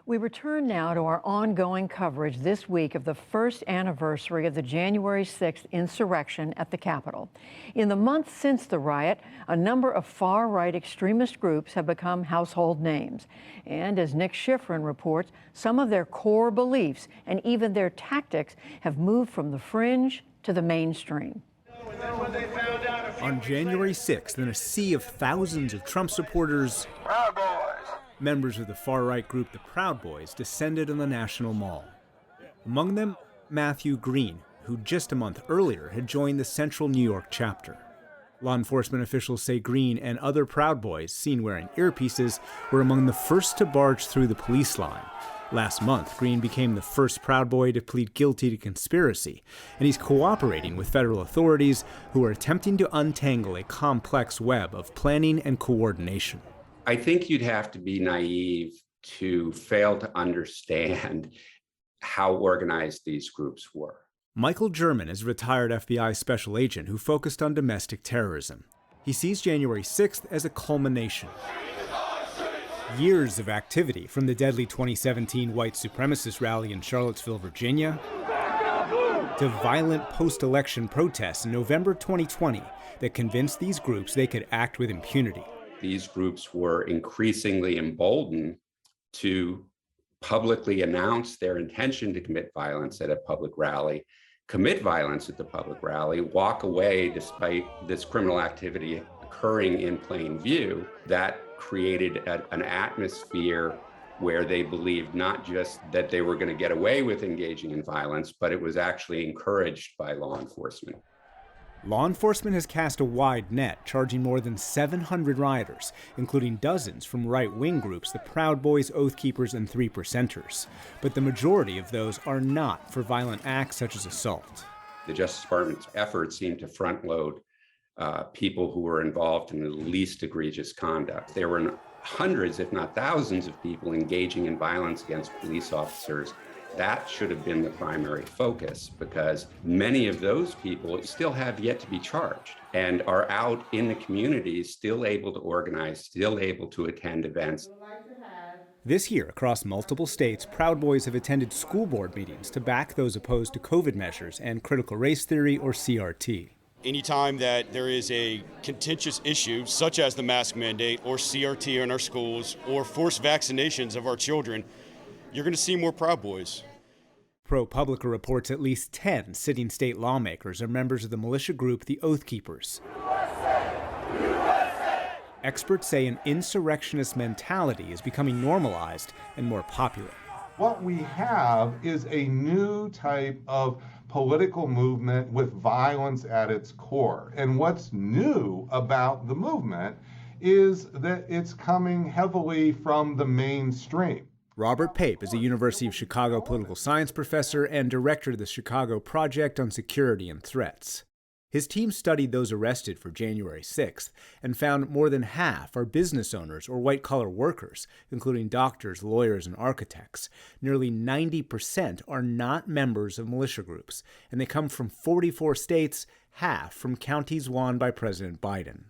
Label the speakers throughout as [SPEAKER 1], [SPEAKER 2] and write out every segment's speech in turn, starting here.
[SPEAKER 1] We return now to our ongoing coverage this week of the first anniversary of the January 6th insurrection at the Capitol. In the months since the riot, a number of far-right extremist groups have become household names. And as Nick Schifrin reports, some of their core beliefs and even their tactics have moved from the fringe to the mainstream.
[SPEAKER 2] On January 6th, in a sea of thousands of Trump supporters, members of the far-right group the Proud Boys descended on the National Mall. Among them, Matthew Green, who just a month earlier had joined the Central New York chapter. Law enforcement officials say Green and other Proud Boys, seen wearing earpieces, were among the first to barge through the police line. Last month, Green became the first Proud Boy to plead guilty to conspiracy, and he's cooperating with federal authorities who are attempting to untangle a complex web of planning and coordination.
[SPEAKER 3] I think you'd have to be naive to fail to understand how organized these groups were.
[SPEAKER 2] Michael German is a retired FBI special agent who focused on domestic terrorism. He sees January 6th as a culmination. Years of activity, from the deadly 2017 white supremacist rally in Charlottesville, Virginia, to violent post-election protests in November 2020 that convinced these groups they could act with impunity.
[SPEAKER 3] These groups were increasingly emboldened to publicly announce their intention to commit violence at a public rally, commit violence at the public rally, walk away despite this criminal activity occurring in plain view. That created an atmosphere where they believed not just that they were going to get away with engaging in violence, but it was actually encouraged by law enforcement.
[SPEAKER 2] Law enforcement has cast a wide net, charging more than 700 rioters, including dozens from right-wing groups, the Proud Boys, Oath Keepers, and Three Percenters. But the majority of those are not for violent acts such as assault.
[SPEAKER 3] The Justice Department's efforts seem to front-load people who were involved in the least egregious conduct. There were hundreds, if not thousands, of people engaging in violence against police officers. That should have been the primary focus, because many of those people still have yet to be charged and are out in the community, still able to organize, still able to attend events.
[SPEAKER 2] This year, across multiple states, Proud Boys have attended school board meetings to back those opposed to COVID measures and critical race theory, or CRT.
[SPEAKER 4] Anytime that there is a contentious issue, such as the mask mandate or CRT in our schools or forced vaccinations of our children, you're going to see more Proud Boys.
[SPEAKER 2] ProPublica reports at least 10 sitting state lawmakers are members of the militia group the Oath Keepers. Experts say an insurrectionist mentality is becoming normalized and more popular.
[SPEAKER 5] What we have is a new type of political movement with violence at its core. And what's new about the movement is that it's coming heavily from the mainstream.
[SPEAKER 2] Robert Pape is a University of Chicago political science professor and director of the Chicago Project on Security and Threats. His team studied those arrested for January 6th and found more than half are business owners or white-collar workers, including doctors, lawyers, and architects. Nearly 90% are not members of militia groups, and they come from 44 states, half from counties won by President Biden.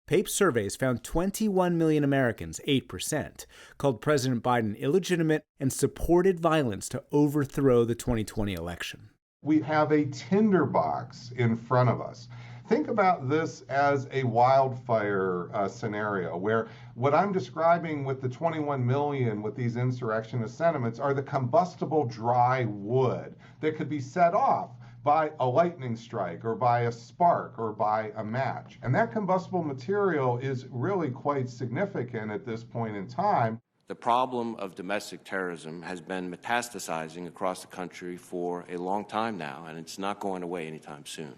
[SPEAKER 2] Pape's surveys found 21 million Americans, 8%, called President Biden illegitimate and supported violence to overthrow the 2020 election.
[SPEAKER 5] We have a tinderbox in front of us. Think about this as a wildfire scenario, where what I'm describing with the 21 million with these insurrectionist sentiments are the combustible dry wood that could be set off by a lightning strike or by a spark or by a match. And that combustible material is really quite significant at this point in time.
[SPEAKER 6] The problem of domestic terrorism has been metastasizing across the country for a long time now, and it's not going away anytime soon.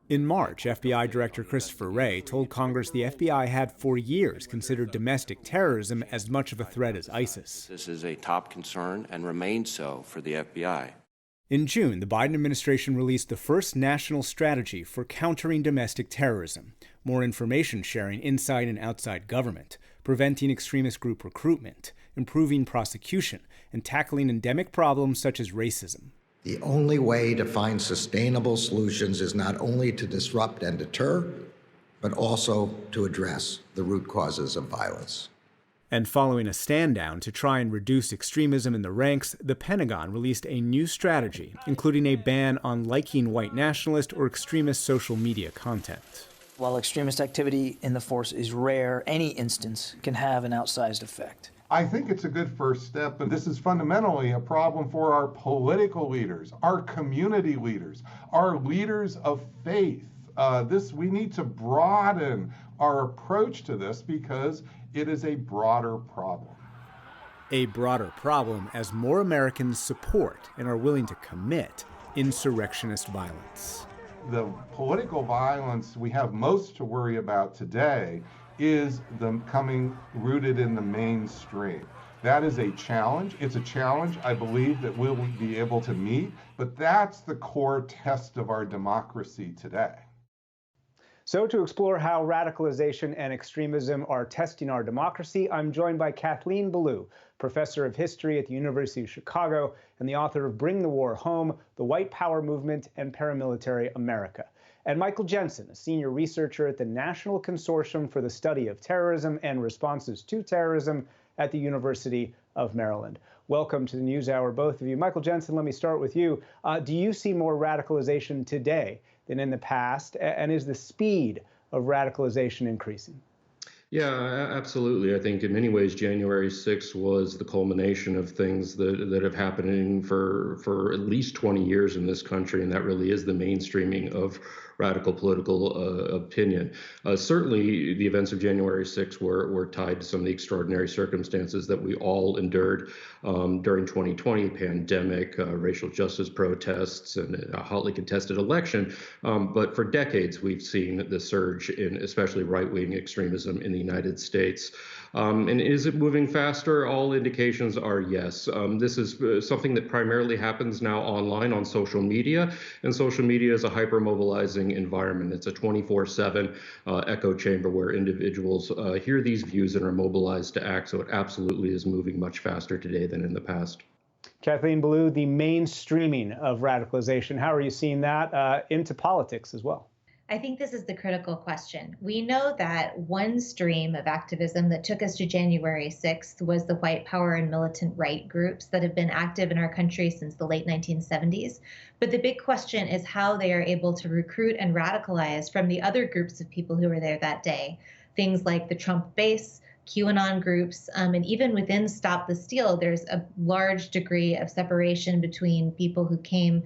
[SPEAKER 2] In March, FBI Director Christopher Wray told Congress the FBI had for years considered domestic terrorism as much of a threat as ISIS.
[SPEAKER 6] This is a top concern and remains so for the FBI.
[SPEAKER 2] In June, the Biden administration released the first national strategy for countering domestic terrorism, more information sharing inside and outside government, preventing extremist group recruitment, improving prosecution, and tackling endemic problems such as racism.
[SPEAKER 7] The only way to find sustainable solutions is not only to disrupt and deter, but also to address the root causes of violence.
[SPEAKER 2] And following a stand-down to try and reduce extremism in the ranks, the Pentagon released a new strategy, including a ban on liking white nationalist or extremist social media content.
[SPEAKER 8] While extremist activity in the force is rare, any instance can have an outsized effect.
[SPEAKER 5] I think it's a good first step, but this is fundamentally a problem for our political leaders, our community leaders, our leaders of faith. We need to broaden our approach to this because it is a broader problem.
[SPEAKER 2] A broader problem as more Americans support and are willing to commit insurrectionist violence.
[SPEAKER 5] The political violence we have most to worry about today is coming rooted in the mainstream. That is a challenge. It's a challenge I believe that we'll be able to meet, but that's the core test of our democracy today.
[SPEAKER 9] So to explore how radicalization and extremism are testing our democracy, I'm joined by Kathleen Belew, professor of history at the University of Chicago and the author of Bring the War Home, The White Power Movement and Paramilitary America, and Michael Jensen, a senior researcher at the National Consortium for the Study of Terrorism and Responses to Terrorism at the University of Maryland. Welcome to the NewsHour, both of you. Michael Jensen, let me start with you. Do you see more radicalization today than in the past? And is the speed of radicalization increasing?
[SPEAKER 10] Yeah, absolutely. I think in many ways, January 6th was the culmination of things that have happened for at least 20 years in this country, and that really is the mainstreaming of radical political opinion. Certainly, the events of January 6th were tied to some of the extraordinary circumstances that we all endured during 2020, pandemic, racial justice protests, and a hotly contested election. But for decades, we've seen the surge in especially right-wing extremism in the United States. And is it moving faster? All indications are yes. This is something that primarily happens now online on social media, and social media is a hyper-mobilizing environment. It's a 24/7 echo chamber where individuals hear these views and are mobilized to act, so it absolutely is moving much faster today than in the past.
[SPEAKER 9] Kathleen Belew, the mainstreaming of radicalization, how are you seeing that into politics as well?
[SPEAKER 11] I think this is the critical question. We know that one stream of activism that took us to January 6th was the white power and militant right groups that have been active in our country since the late 1970s. But the big question is how they are able to recruit and radicalize from the other groups of people who were there that day. Things like the Trump base, QAnon groups, and even within Stop the Steal, there's a large degree of separation between people who came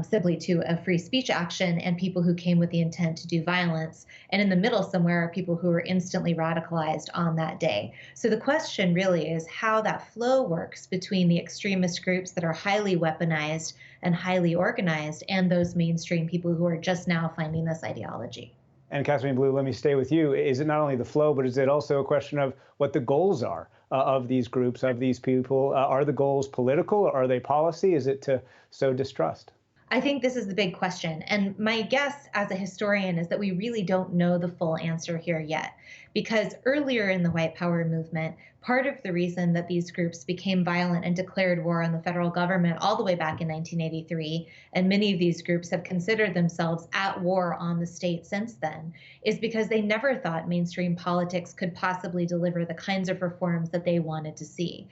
[SPEAKER 11] simply to a free speech action and people who came with the intent to do violence. And in the middle somewhere are people who were instantly radicalized on that day. So the question really is how that flow works between the extremist groups that are highly weaponized and highly organized and those mainstream people who are just now finding this ideology.
[SPEAKER 9] And Kathleen Belew, let me stay with you. Is it not only the flow, but is it also a question of what the goals are of these groups, of these people? Are the goals political or are they policy? Is it to sow distrust?
[SPEAKER 11] I think this is the big question. And my guess as a historian is that we really don't know the full answer here yet. Because earlier in the white power movement, part of the reason that these groups became violent and declared war on the federal government all the way back in 1983, and many of these groups have considered themselves at war on the state since then, is because they never thought mainstream politics could possibly deliver the kinds of reforms that they wanted to see.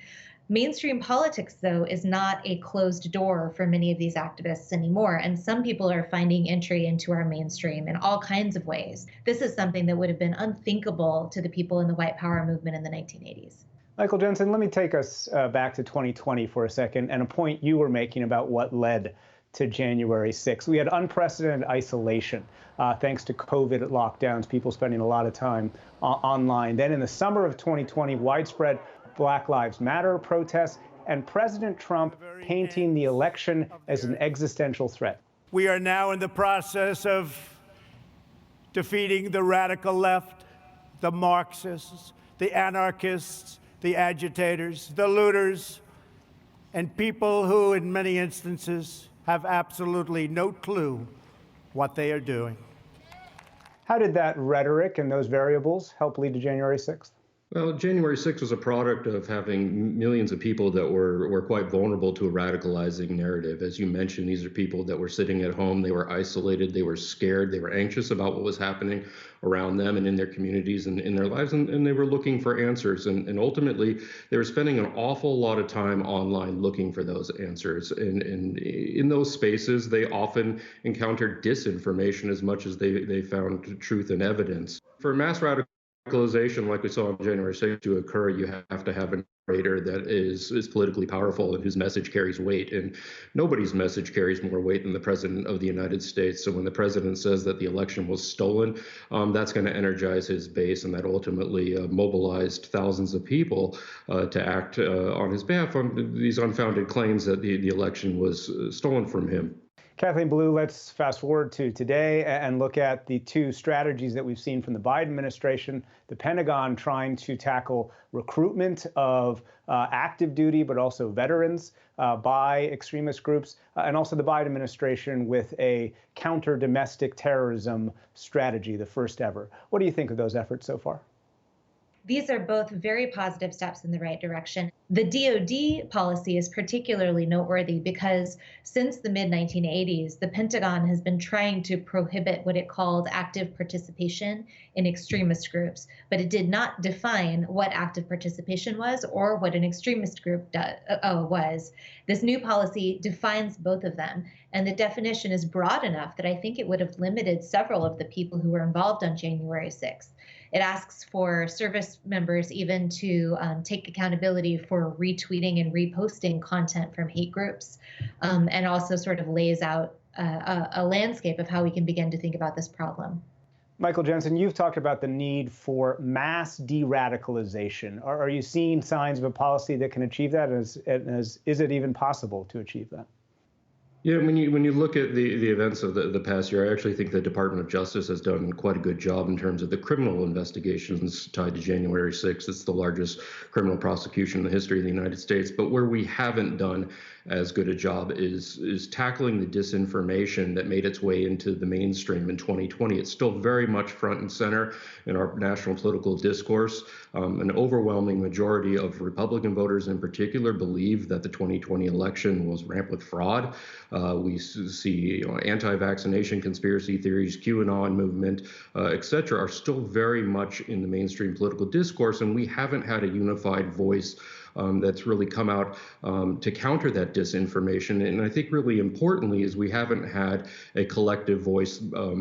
[SPEAKER 11] Mainstream politics, though, is not a closed door for many of these activists anymore, and some people are finding entry into our mainstream in all kinds of ways. This is something that would have been unthinkable to the people in the white power movement in the 1980s.
[SPEAKER 9] Michael Jensen, let me take us back to 2020 for a second and a point you were making about what led to January 6th. We had unprecedented isolation thanks to COVID lockdowns, people spending a lot of time online. Then in the summer of 2020, widespread Black Lives Matter protests, and President Trump painting the election as an existential threat.
[SPEAKER 12] We are now in the process of defeating the radical left, the Marxists, the anarchists, the agitators, the looters, and people who, in many instances, have absolutely no clue what they are doing.
[SPEAKER 9] How did that rhetoric and those variables help lead to January 6th?
[SPEAKER 10] Well, January 6th was a product of having millions of people that were quite vulnerable to a radicalizing narrative. As you mentioned, these are people that were sitting at home, they were isolated, they were scared, they were anxious about what was happening around them and in their communities and in their lives, and they were looking for answers. And ultimately, they were spending an awful lot of time online looking for those answers. And in those spaces, they often encountered disinformation as much as they found truth and evidence. For mass radicalization, like we saw on January 6th, to occur, you have to have a narrator that is politically powerful and whose message carries weight. And nobody's message carries more weight than the president of the United States. So when the president says that the election was stolen, that's going to energize his base, and that ultimately mobilized thousands of people to act on his behalf on these unfounded claims that the election was stolen from him.
[SPEAKER 9] Kathleen Belew, let's fast forward to today and look at the two strategies that we've seen from the Biden administration. The Pentagon trying to tackle recruitment of active duty, but also veterans by extremist groups, and also the Biden administration with a counter domestic terrorism strategy, the first ever. What do you think of those efforts so far?
[SPEAKER 11] These are both very positive steps in the right direction. The DoD policy is particularly noteworthy because since the mid-1980s, the Pentagon has been trying to prohibit what it called active participation in extremist groups, but it did not define what active participation was or what an extremist group was. This new policy defines both of them, and the definition is broad enough that I think it would have limited several of the people who were involved on January 6th. It asks for service members even to take accountability for retweeting and reposting content from hate groups, and also sort of lays out a landscape of how we can begin to think about this problem.
[SPEAKER 9] Michael Jensen, you've talked about the need for mass de-radicalization. Are you seeing signs of a policy that can achieve that? Is it even possible to achieve that?
[SPEAKER 10] Yeah, when you look at the events of the past year, I actually think the Department of Justice has done quite a good job in terms of the criminal investigations tied to January 6th. It's the largest criminal prosecution in the history of the United States. But where we haven't done as good a job is tackling the disinformation that made its way into the mainstream in 2020. It's still very much front and center in our national political discourse. An overwhelming majority of Republican voters in particular believe that the 2020 election was ramped with fraud. We see anti-vaccination conspiracy theories, QAnon movement, et cetera, are still very much in the mainstream political discourse, and we haven't had a unified voice that's really come out to counter that disinformation. And I think really importantly is we haven't had a collective voice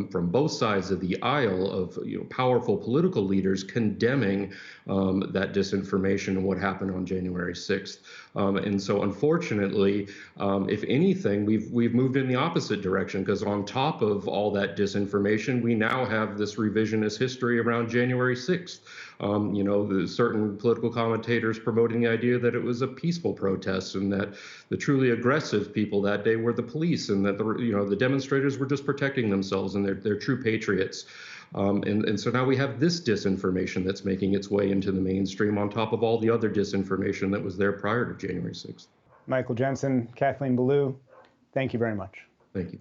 [SPEAKER 10] from both sides of the aisle of powerful political leaders condemning that disinformation and what happened on January 6th. And so unfortunately, if anything, we've moved in the opposite direction, because on top of all that disinformation, we now have this revisionist history around January 6th. The certain political commentators promoting the idea that it was a peaceful protest and that the truly aggressive people that day were the police, and that the demonstrators were just protecting themselves and they're true patriots. And so now we have this disinformation that's making its way into the mainstream on top of all the other disinformation that was there prior to January 6th.
[SPEAKER 9] Michael Jensen, Kathleen Belew, thank you very much.
[SPEAKER 10] Thank you.